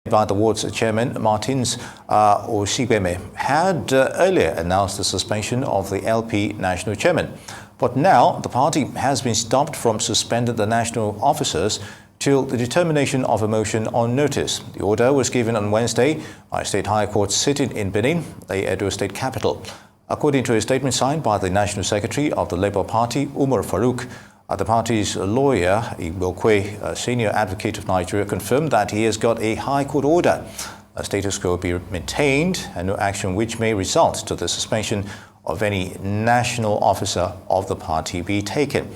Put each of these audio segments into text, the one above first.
by the ward's chairman, Martins Oshigweme, had earlier announced the suspension of the LP national chairman. But now the party has been stopped from suspending the national officers till the determination of a motion on notice. The order was given on Wednesday by State High Court sitting in Benin, the Edo State capital. According to a statement signed by the National Secretary of the Labour Party, Umar Farouk, the party's lawyer, Igbokwe, a senior advocate of Nigeria, confirmed that he has got a High Court order. A status quo be maintained and no action which may result to the suspension of any national officer of the party be taken.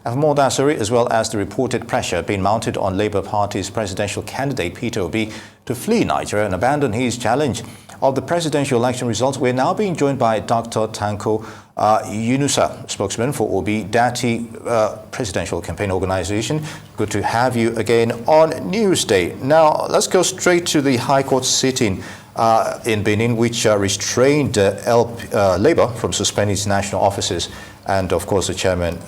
And for more on that story, as well as the reported pressure being mounted on Labour Party's presidential candidate Peter Obi to flee Nigeria and abandon his challenge of the presidential election results, we're now being joined by Dr. Tanko Yunusa, spokesman for Obi Dati Presidential Campaign Organization. Good to have you again on Newsday. Now, let's go straight to the High Court sitting in Benin, which restrained Labour from suspending its national offices and, of course, the chairman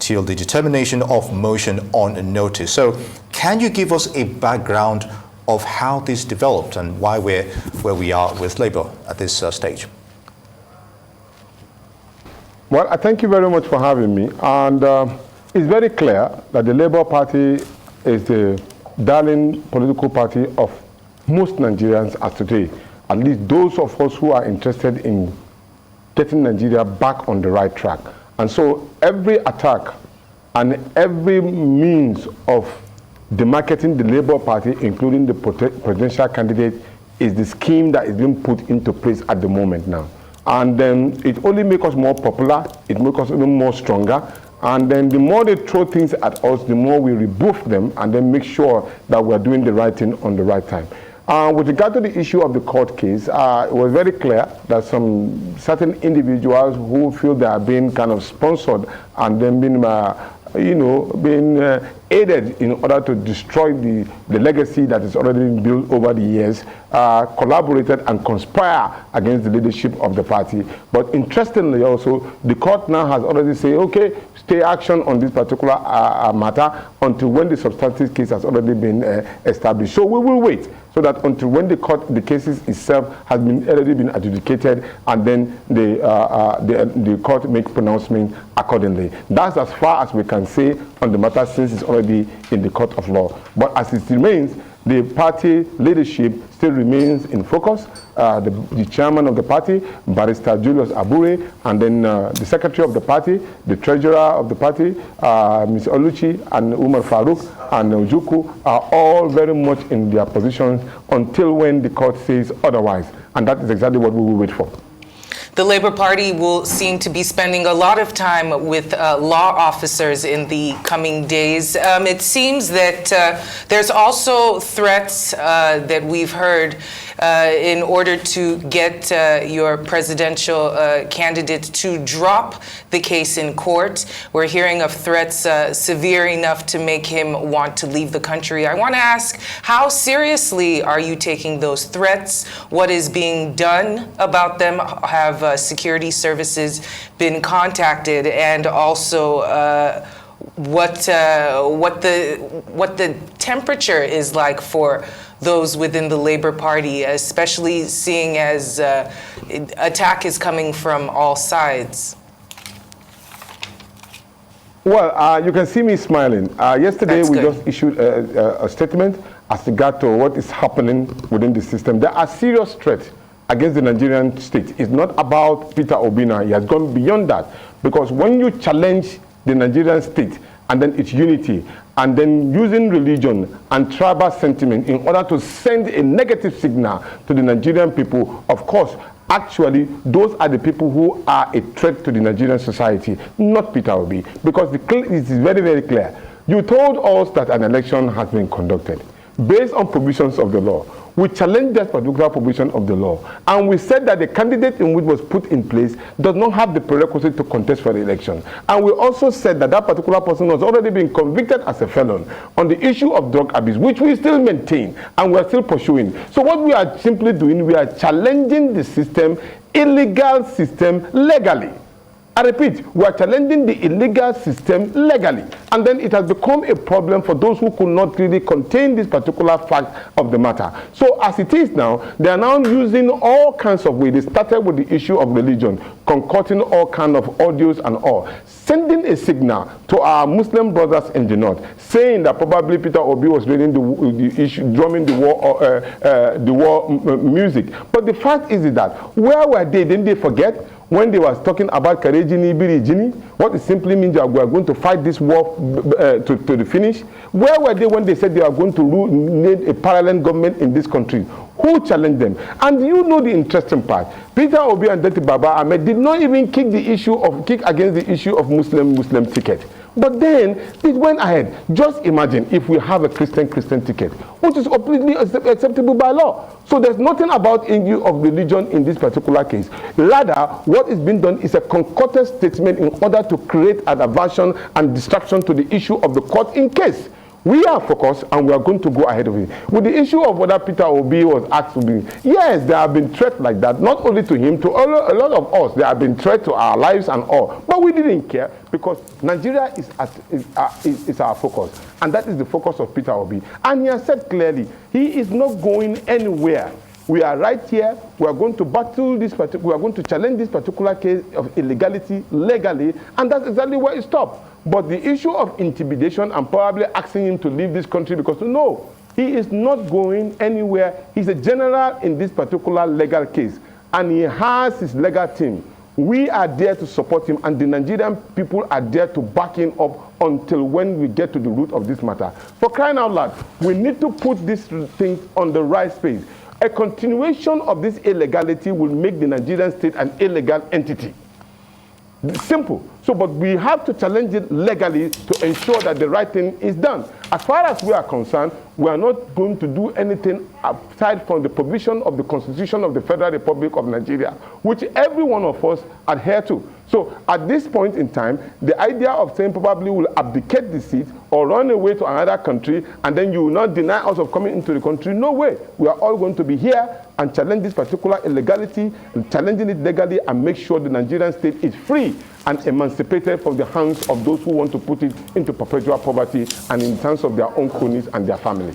till the determination of motion on notice. So, can you give us a background of how this developed and why we're where we are with Labour at this stage? Well, I thank you very much for having me. And it's very clear that the Labour Party is the darling political party of most Nigerians as today, at least those of us who are interested in getting Nigeria back on the right track. And so every attack and every means of demarketing the Labour Party, including the presidential candidate, is the scheme that is being put into place at the moment now. And then it only makes us more popular, it makes us even more stronger. And then the more they throw things at us, the more we rebuff them and then make sure that we're doing the right thing on the right time. With regard to the issue of the court case, it was very clear that some certain individuals who feel they are being kind of sponsored and then being, being aided in order to destroy the legacy that has already been built over the years, collaborated and conspire against the leadership of the party. But interestingly also, the court now has already said, okay, stay action on this particular matter until when the substantive case has already been established. So we will wait, so that until when the cases itself has already been adjudicated, and then the court make pronouncement accordingly. That's as far as we can say on the matter, since it's already in the court of law. But as it remains, the party leadership still remains in focus. The chairman of the party, Barrister Julius Abure, and then the secretary of the party, the treasurer of the party, Ms. Oluchi and Umar Farouk and Ojuku, are all very much in their positions until when the court says otherwise. And that is exactly what we will wait for. The Labour Party will seem to be spending a lot of time with law officers in the coming days. It seems that there's also threats that we've heard in order to get your presidential candidate to drop the case in court. We're hearing of threats severe enough to make him want to leave the country. I want to ask, how seriously are you taking those threats? What is being done about them? Have security services been contacted? And also what the temperature is like for those within the Labour Party, especially seeing as attack is coming from all sides? Well, you can see me smiling. Yesterday we just issued a statement as regard to what is happening within the system. There are serious threats against the Nigerian state. It's not about Peter Obi now. He has gone beyond that. Because when you challenge the Nigerian state and then its unity, and then using religion and tribal sentiment in order to send a negative signal to the Nigerian people, of course, actually, those are the people who are a threat to the Nigerian society, not Peter Obi. Because it is very, very clear. You told us that an election has been conducted based on provisions of the law. We challenged that particular provision of the law, and we said that the candidate in which was put in place does not have the prerequisite to contest for the election. And we also said that that particular person has already been convicted as a felon on the issue of drug abuse, which we still maintain and we are still pursuing. So what we are simply doing, we are challenging the system, illegal system, legally. I repeat, we are challenging the illegal system legally. And then it has become a problem for those who could not really contain this particular fact of the matter. So as it is now, they are now using all kinds of ways. They started with the issue of religion, concocting all kinds of audios and all, sending a signal to our Muslim brothers in the north, saying that probably Peter Obi was reading the issue, drumming the war music. But the fact is that where were they? Didn't they forget when they was talking about Karejini Birijini? What it simply means that we are going to fight this war to the finish. Where were they when they said they are going to need a parallel government in this country? Who challenged them? And you know the interesting part. Peter Obi and Dati Baba Ahmed did not even kick against the issue of Muslim ticket. But then it went ahead. Just imagine if we have a Christian ticket, which is completely acceptable by law. So there's nothing about issue of religion in this particular case. Rather, what is being done is a concocted statement in order to create an aversion and distraction to the issue of the court in case. We are focused and we are going to go ahead of it. With the issue of whether Peter Obi was asked to be, yes, there have been threats like that, not only to him, to a lot of us. There have been threats to our lives and all. But we didn't care because Nigeria is our focus. And that is the focus of Peter Obi. And he has said clearly, he is not going anywhere. We are right here. We are going to battle this we are going to challenge this particular case of illegality legally, and that's exactly where it stopped. But the issue of intimidation and probably asking him to leave this country because no, he is not going anywhere. He's a general in this particular legal case, and he has his legal team. We are there to support him, and the Nigerian people are there to back him up until when we get to the root of this matter. For crying out loud, we need to put these things on the right space. A continuation of this illegality will make the Nigerian state an illegal entity. Simple. So, but we have to challenge it legally to ensure that the right thing is done. As far as we are concerned, we are not going to do anything aside from the provision of the Constitution of the Federal Republic of Nigeria, which every one of us adhere to. So, at this point in time, the idea of saying probably will abdicate the seat or run away to another country and then you will not deny us of coming into the country, no way. We are all going to be here and challenge this particular illegality, and challenging it legally and make sure the Nigerian state is free and emancipated from the hands of those who want to put it into perpetual poverty and in terms of their own cronies and their families.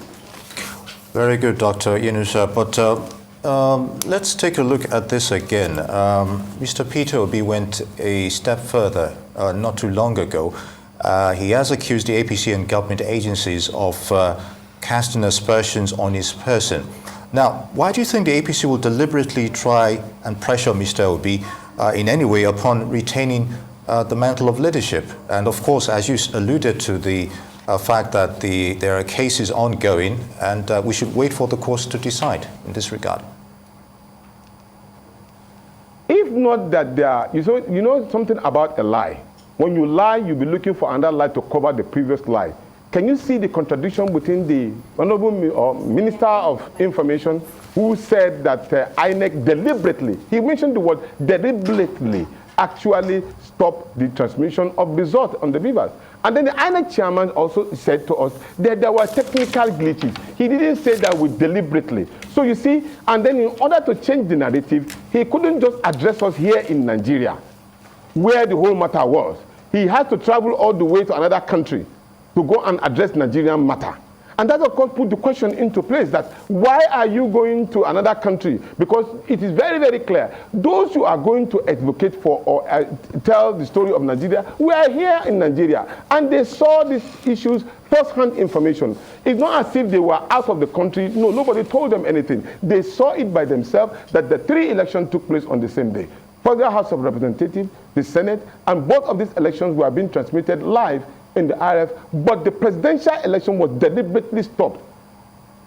Very good, Dr. Yunusa. But let's take a look at this again. Mr. Peter Obi went a step further not too long ago. He has accused the APC and government agencies of casting aspersions on his person. Now, why do you think the APC will deliberately try and pressure Mr. Obi in any way upon retaining the mantle of leadership? And of course, as you alluded to, the fact that there are cases ongoing and we should wait for the courts to decide in this regard. If not that there are, you know something about a lie. When you lie, you'll be looking for another lie to cover the previous lie. Can you see the contradiction between the Honorable Minister of Information who said that INEC deliberately, he mentioned the word deliberately, actually stopped the transmission of results on the beavers. And then the INEC chairman also said to us that there were technical glitches. He didn't say that with deliberately. So you see, and then in order to change the narrative, he couldn't just address us here in Nigeria, where the whole matter was. He had to travel all the way to another country to go and address Nigerian matter. And that, of course, put the question into place that why are you going to another country? Because it is very, very clear. Those who are going to advocate for or tell the story of Nigeria, we are here in Nigeria. And they saw these issues, first-hand information. It's not as if they were out of the country. No, nobody told them anything. They saw it by themselves that the 3 elections took place on the same day. Federal House of Representatives, the Senate, and both of these elections were being transmitted live in the RF, but the presidential election was deliberately stopped,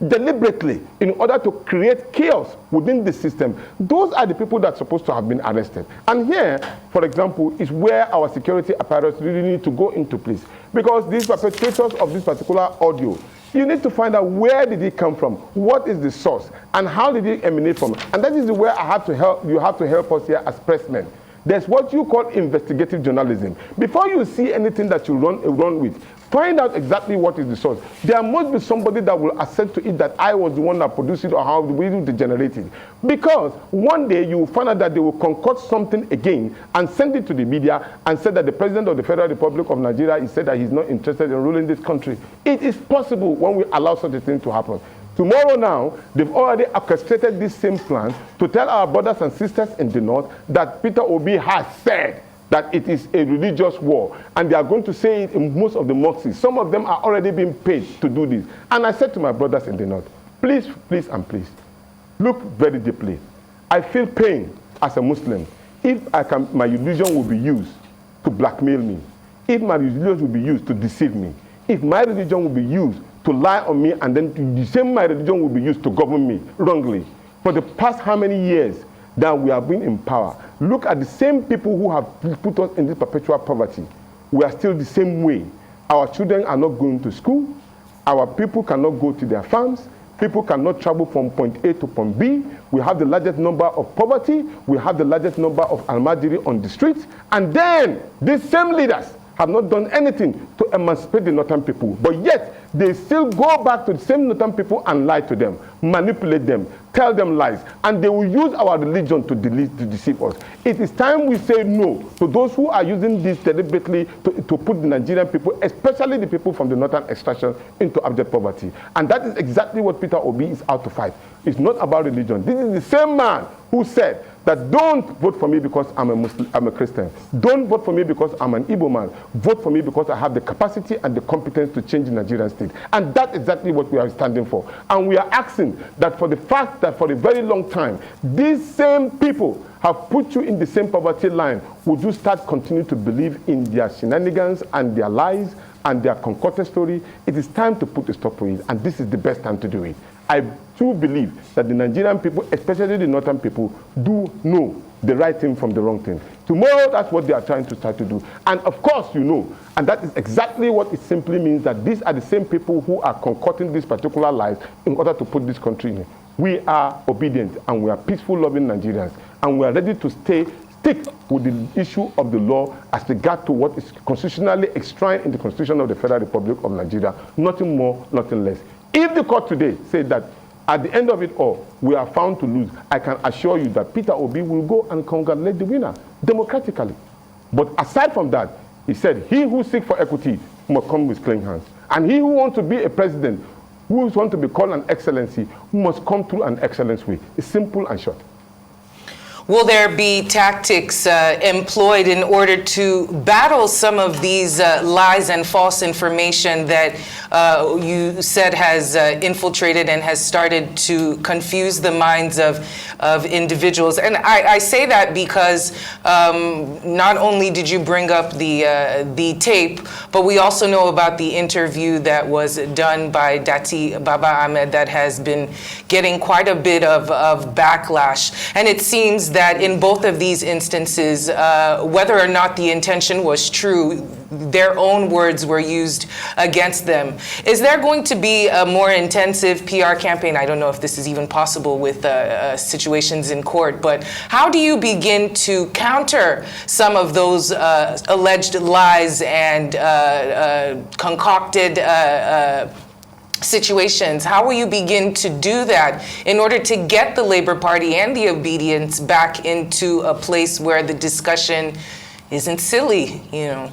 deliberately, in order to create chaos within the system. Those are the people that are supposed to have been arrested. And here, for example, is where our security apparatus really need to go into place. Because these perpetrators of this particular audio, you need to find out where did it come from, what is the source, and how did it emanate from. And that is where I have to help, you have to help us here as pressmen. There's what you call investigative journalism. Before you see anything that you run with, Find out exactly what is the source. There must be somebody that will assent to it that I was the one that produced it or how we will generate it. Because one day you will find out that they will concoct something again and send it to the media and say that the President of the Federal Republic of Nigeria is said that he's not interested in ruling this country. It is possible when we allow such a thing to happen. Tomorrow now, they've already orchestrated this same plan to tell our brothers and sisters in the north that Peter Obi has said that it is a religious war. And they are going to say it in most of the mosques. Some of them are already being paid to do this. And I said to my brothers in the north, please, please, and please, look very deeply. I feel pain as a Muslim if my religion will be used to blackmail me, if my religion will be used to deceive me, if my religion will be used to lie on me, and then the same my religion will be used to govern me wrongly. For the past how many years that we have been in power, look at the same people who have put us in this perpetual poverty. We are still the same way. Our children are not going to school. Our people cannot go to their farms. People cannot travel from point A to point B. We have the largest number of poverty. We have the largest number of almajiri on the streets. And then these same leaders have not done anything to emancipate the northern people. But yet, they still go back to the same northern people and lie to them, manipulate them, tell them lies. And they will use our religion to deceive us. It is time we say no to those who are using this deliberately to put the Nigerian people, especially the people from the northern extraction, into abject poverty. And that is exactly what Peter Obi is out to fight. It's not about religion. This is the same man who said that don't vote for me because I'm a Muslim, I'm a Christian. Don't vote for me because I'm an Igbo man. Vote for me because I have the capacity and the competence to change the Nigerian state. And that's exactly what we are standing for. And we are asking that for the fact that for a very long time, these same people have put you in the same poverty line, would you start continuing to believe in their shenanigans and their lies and their concocted story? It is time to put a stop to it, and this is the best time to do it. I do believe that the Nigerian people, especially the northern people, do know the right thing from the wrong thing. Tomorrow, that's what they are trying to start to do. And of course, you know, and that is exactly what it simply means, that these are the same people who are concocting these particular lies in order to put this country in. We are obedient and we are peaceful, loving Nigerians, and we are ready to stick with the issue of the law as regard to what is constitutionally enshrined in the Constitution of the Federal Republic of Nigeria. Nothing more, nothing less. If the court today said that at the end of it all, we are found to lose, I can assure you that Peter Obi will go and congratulate the winner democratically. But aside from that, he said, he who seeks for equity must come with clean hands. And he who wants to be a president, who wants to be called an excellency, must come through an excellence way. It's simple and short. Will there be tactics employed in order to battle some of these lies and false information that you said has infiltrated and has started to confuse the minds of individuals? And I say that because not only did you bring up the tape, but we also know about the interview that was done by Dati Baba Ahmed that has been getting quite a bit of backlash. And it seems that in both of these instances, whether or not the intention was true, their own words were used against them. Is there going to be a more intensive PR campaign? I don't know if this is even possible with situations in court, but how do you begin to counter some of those alleged lies and concocted situations? How will you begin to do that in order to get the Labour Party and the obedience back into a place where the discussion isn't silly, you know?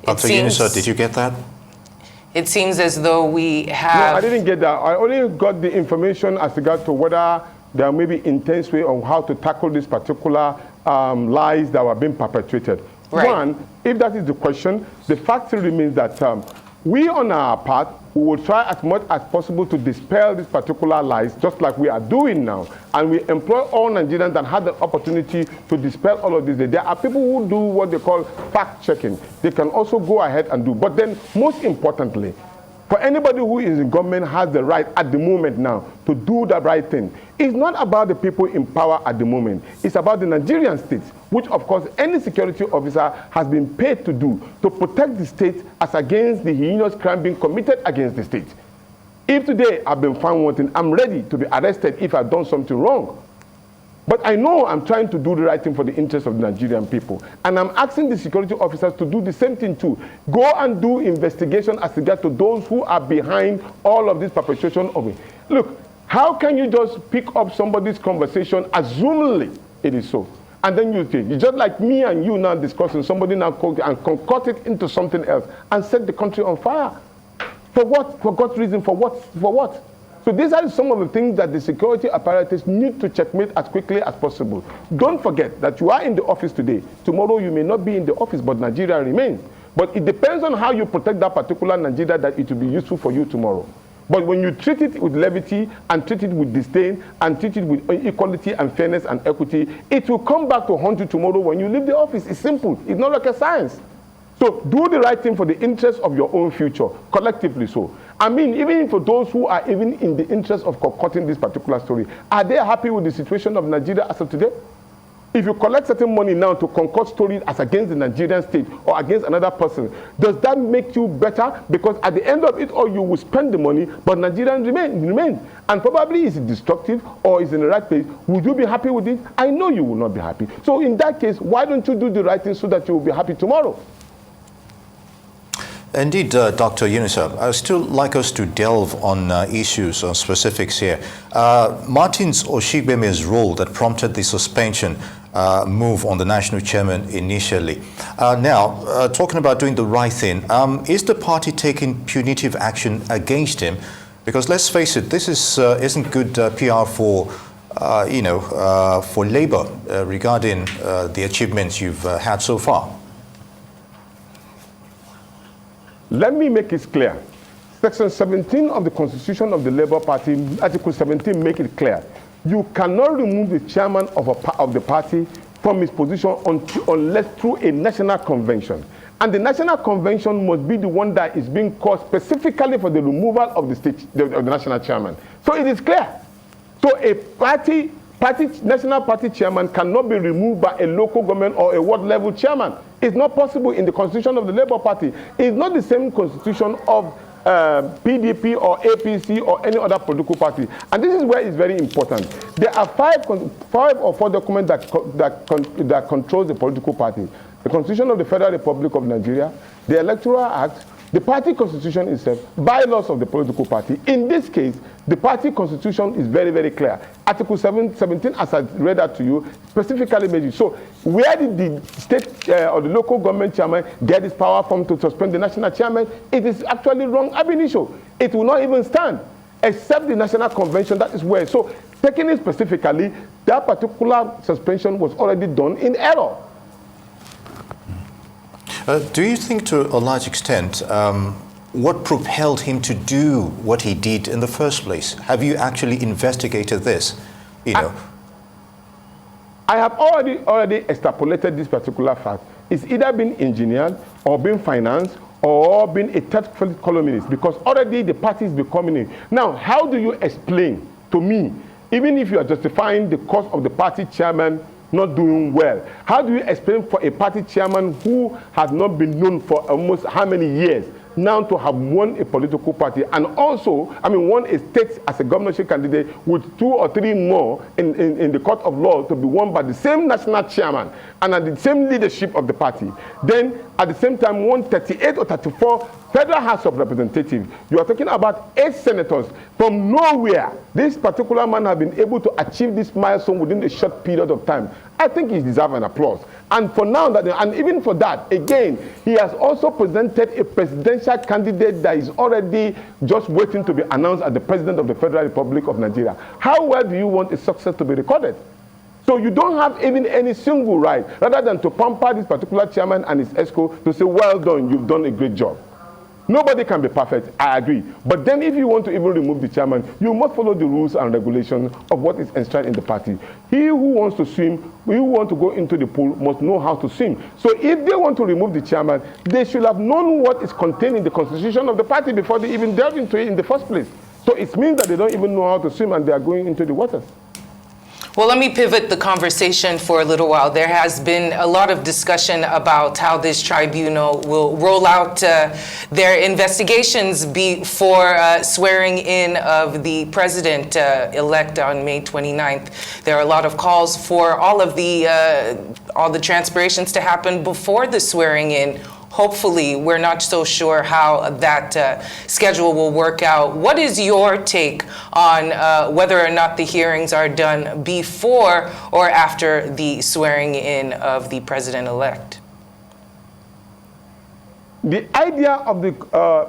Dr. Yunusa, did you get that? It seems as though we have... No, I didn't get that. I only got the information as regard to whether there may be intense way on how to tackle this particular lies that were being perpetrated. Right. One, if that is the question, the fact still remains that we on our part, we will try as much as possible to dispel these particular lies, just like we are doing now. And we employ all Nigerians that have the opportunity to dispel all of this. There are people who do what they call fact-checking. They can also go ahead and do. But then, most importantly, for anybody who is in government has the right at the moment now to do the right thing. It's not about the people in power at the moment. It's about the Nigerian state, which of course any security officer has been paid to do, to protect the state as against the heinous crime being committed against the state. If today I've been found wanting, I'm ready to be arrested if I've done something wrong. But I know I'm trying to do the right thing for the interest of the Nigerian people. And I'm asking the security officers to do the same thing too. Go and do investigation as regards to those who are behind all of this perpetration of it. Look, how can you just pick up somebody's conversation, assumingly it is so, and then you think, it's just like me and you now discussing, somebody now and concoct it into something else and set the country on fire. For what? For God's reason, for what? For what? So these are some of the things that the security apparatus need to checkmate as quickly as possible. Don't forget that you are in the office today. Tomorrow you may not be in the office, but Nigeria remains. But it depends on how you protect that particular Nigeria that it will be useful for you tomorrow. But when you treat it with levity and treat it with disdain and treat it with equality and fairness and equity, it will come back to haunt you tomorrow when you leave the office. It's simple. It's not like a science. So do the right thing for the interest of your own future, collectively so. I mean, even for those who are even in the interest of concocting this particular story, are they happy with the situation of Nigeria as of today? If you collect certain money now to concoct stories as against the Nigerian state or against another person, does that make you better? Because at the end of it all, you will spend the money, but Nigerians remain. And probably is it destructive or is in the right place? Would you be happy with it? I know you will not be happy. So in that case, why don't you do the right thing so that you will be happy tomorrow? Indeed, Dr. Yunusa, I'd still like us to delve on issues, on specifics here. Martins Oshigbeme's role that prompted the suspension move on the national chairman initially. Now, talking about doing the right thing, is the party taking punitive action against him? Because let's face it, this isn't good PR for for Labour regarding the achievements you've had so far. Let me make it clear. Section 17 of the Constitution of the Labour Party, Article 17, make it clear. You cannot remove the chairman of the party from his position unless through a national convention. And the national convention must be the one that is being called specifically for the removal of the national chairman. So it is clear. So a national party chairman cannot be removed by a local government or a ward level chairman. It's not possible in the constitution of the Labour Party. It's not the same constitution of PDP or APC or any other political party. And this is where it's very important. There are five or four documents that control the political party. The Constitution of the Federal Republic of Nigeria, the Electoral Act, the party constitution itself, bylaws of the political party. In this case, the party constitution is very, very clear. Article 17, as I read that to you, specifically made it. So where did the state or the local government chairman get his power from to suspend the national chairman? It is actually wrong ab initio. It will not even stand, except the national convention, that is where. So taking it specifically, that particular suspension was already done in error. Do you think to a large extent what propelled him to do what he did in the first place? Have you actually investigated this? I have already extrapolated this particular fact. It's either been engineered or been financed or been a third columnist, because already the party is becoming it. Now, how do you explain to me, even if you are justifying the cause of the party chairman not doing well, how do you explain for a party chairman who has not been known for almost how many years now to have won a political party and also, won a state as a governorship candidate with 2 or 3 more in the court of law to be won by the same national chairman and at the same leadership of the party. Then at the same time won 38 or 34 Federal House of Representatives. You are talking about 8 senators from nowhere. This particular man has been able to achieve this milestone within a short period of time. I think he deserves an applause. And for now, and even for that, again, he has also presented a presidential candidate that is already just waiting to be announced as the President of the Federal Republic of Nigeria. How well do you want a success to be recorded? So you don't have even any single right, rather than to pamper this particular chairman and his ESCO to say, well done, you've done a great job. Nobody can be perfect, I agree. But then if you want to even remove the chairman, you must follow the rules and regulations of what is enshrined in the party. He who wants to swim, who wants to go into the pool, must know how to swim. So if they want to remove the chairman, they should have known what is contained in the constitution of the party before they even delve into it in the first place. So it means that they don't even know how to swim and they are going into the waters. Well, let me pivot the conversation for a little while. There has been a lot of discussion about how this tribunal will roll out their investigations before swearing in of the president-elect on May 29th. There are a lot of calls for all the transpirations to happen before the swearing in. Hopefully, we're not so sure how that schedule will work out. What is your take on whether or not the hearings are done before or after the swearing in of the president-elect? The idea of the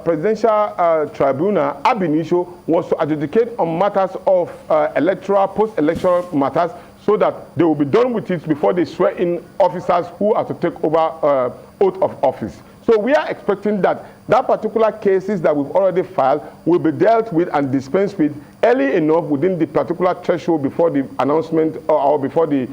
presidential tribunal ab initio was to adjudicate on matters of electoral, post-electoral matters, so that they will be done with it before they swear in officers who are to take over oath of office. So we are expecting that particular cases that we've already filed will be dealt with and dispensed with early enough within the particular threshold before the announcement or before the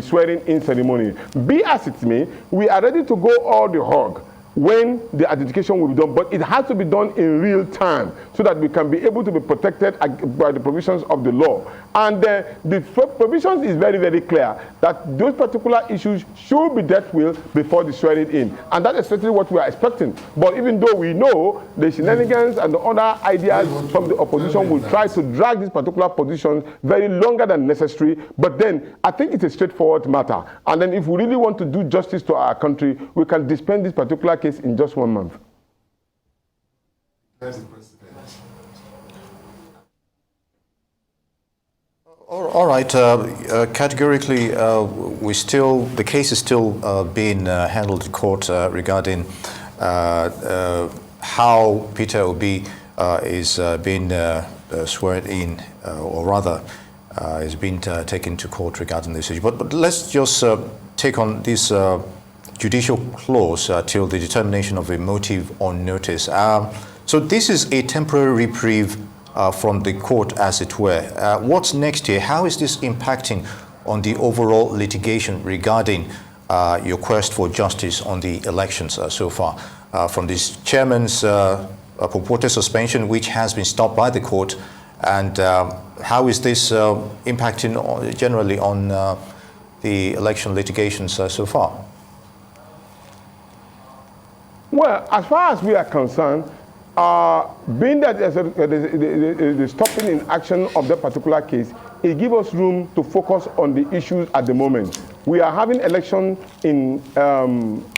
swearing-in ceremony. Be as it may, we are ready to go all the hog when the adjudication will be done, but it has to be done in real time so that we can be able to be protected by the provisions of the law. And the provisions is very, very clear that those particular issues should be dealt with before the swearing in. And that's exactly what we are expecting. But even though we know the shenanigans and the other ideas from the opposition will try to drag this particular position very longer than necessary, but then I think it's a straightforward matter. And then if we really want to do justice to our country, we can dispense this particular case in just 1 month. All right. Categorically, the case is still being handled in court regarding how Peter Obi is being sworn in, or rather, is being taken to court regarding this issue. But let's just take on this judicial clause till the determination of a motive on notice. So this is a temporary reprieve from the court, as it were. What's next here? How is this impacting on the overall litigation regarding your quest for justice on the elections so far? From this chairman's purported suspension, which has been stopped by the court, and how is this impacting generally on the election litigations so far? Well, as far as we are concerned, being that the stopping in action of that particular case, it gives us room to focus on the issues at the moment. We are having election in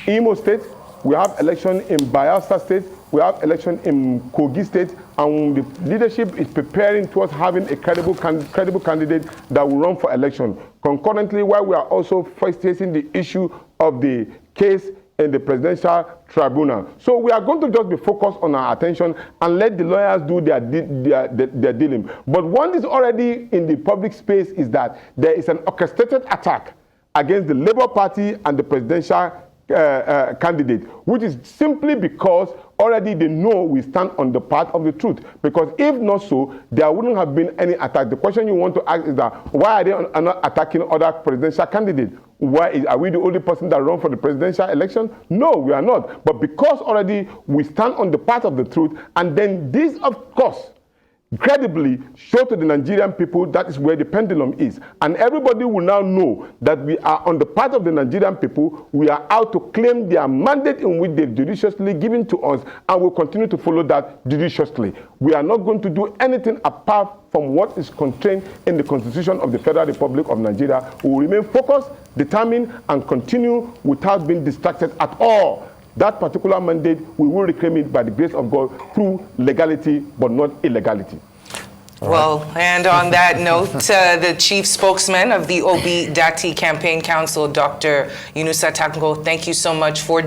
Imo State, we have election in Bayelsa State, we have election in Kogi State, and the leadership is preparing towards having a credible candidate that will run for election. Concurrently, while we are also facing the issue of the case in the presidential tribunal. So we are going to just be focused on our attention and let the lawyers do their dealing. But one is already in the public space is that there is an orchestrated attack against the Labour Party and the presidential candidate, which is simply because already they know we stand on the path of the truth. Because if not so, there wouldn't have been any attack. The question you want to ask is that why are they not attacking other presidential candidates? Are we the only person that run for the presidential election? No, we are not. But because already we stand on the path of the truth, and then this, of course, credibly show to the Nigerian people that is where the pendulum is. And everybody will now know that we are on the part of the Nigerian people. We are out to claim their mandate in which they've judiciously given to us, and we'll continue to follow that judiciously. We are not going to do anything apart from what is contained in the Constitution of the Federal Republic of Nigeria. We will remain focused, determined, and continue without being distracted at all. That particular mandate, we will reclaim it by the grace of God through legality, but not illegality. Well, and on that note, the chief spokesman of the Obi Dati Campaign Council, Dr. Yunusa Tanko, thank you so much for